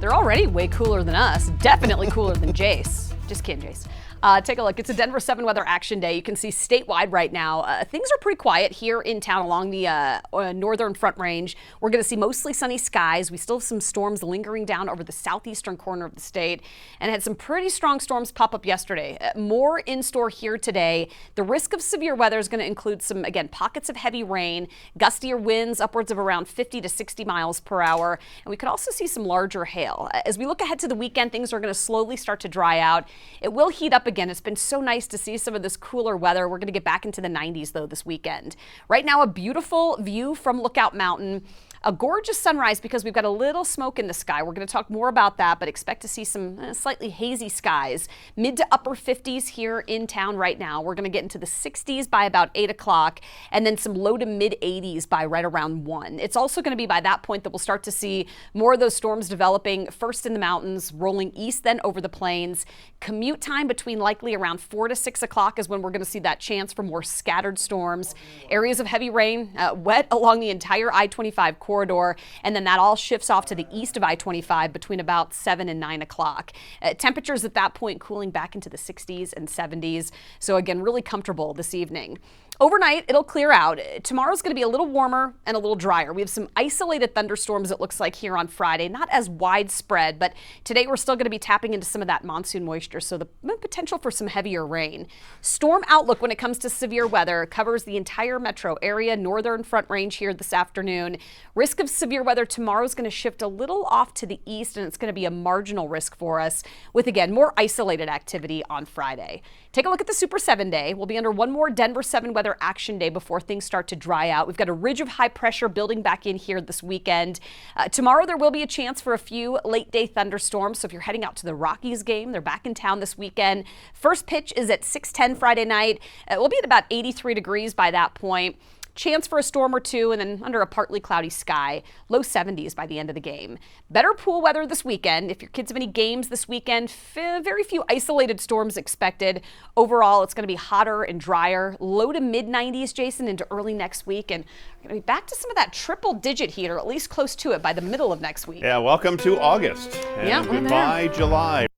They're already way cooler than us. Definitely cooler than Jace. Just kidding, Jace. Take a look. It's a Denver 7 weather action day. You can see statewide right now, things are pretty quiet here in town along the northern front range. We're going to see mostly sunny skies. We still have some storms lingering down over the southeastern corner of the state and had some pretty strong storms pop up yesterday. More in store here today. The risk of severe weather is going to include some, again, pockets of heavy rain, gustier winds upwards of around 50 to 60 miles per hour. And we could also see some larger hail. As we look ahead to the weekend, things are going to slowly start to dry out. It will heat up again. It's been so nice to see some of this cooler weather. We're going to get back into the 90s though this weekend. Right now, a beautiful view from Lookout Mountain. A gorgeous sunrise because we've got a little smoke in the sky. We're going to talk more about that, but expect to see some slightly hazy skies. Mid to upper 50s here in town right now. We're going to get into the 60s by about 8 o'clock and then some low to mid 80s by right around 1. It's also going to be by that point that we'll start to see more of those storms developing first in the mountains, rolling east, then over the plains. Commute time between likely around 4 to 6 o'clock is when we're going to see that chance for more scattered storms. Areas of heavy rain, wet along the entire I-25 corridor, and then that all shifts off to the east of I-25 between about 7 and 9 o'clock. Temperatures at that point cooling back into the 60s and 70s. So again, really comfortable this evening. Overnight, it'll clear out. Tomorrow's going to be a little warmer and a little drier. We have some isolated thunderstorms, it looks like, here on Friday. Not as widespread, but today we're still going to be tapping into some of that monsoon moisture, so the potential for some heavier rain. Storm outlook when it comes to severe weather covers the entire metro area, northern front range here this afternoon. Risk of severe weather tomorrow is going to shift a little off to the east, and it's going to be a marginal risk for us with, again, more isolated activity on Friday. Take a look at the Super 7 day. We'll be under one more Denver 7 weather action day before things start to dry out. We've got a ridge of high pressure building back in here this weekend. Tomorrow there will be a chance for a few late day thunderstorms. So if you're heading out to the Rockies game, they're back in town this weekend. First pitch is at 6:10 Friday night. We'll be at about 83 degrees by that point. Chance for a storm or two, and then under a partly cloudy sky, low 70s by the end of the game. Better pool weather this weekend. If your kids have any games this weekend, very few isolated storms expected. Overall, it's going to be hotter and drier. Low to mid 90s, Jason, into early next week. And we're going to be back to some of that triple digit heat, or at least close to it by the middle of next week. Yeah, welcome to August. And goodbye, July.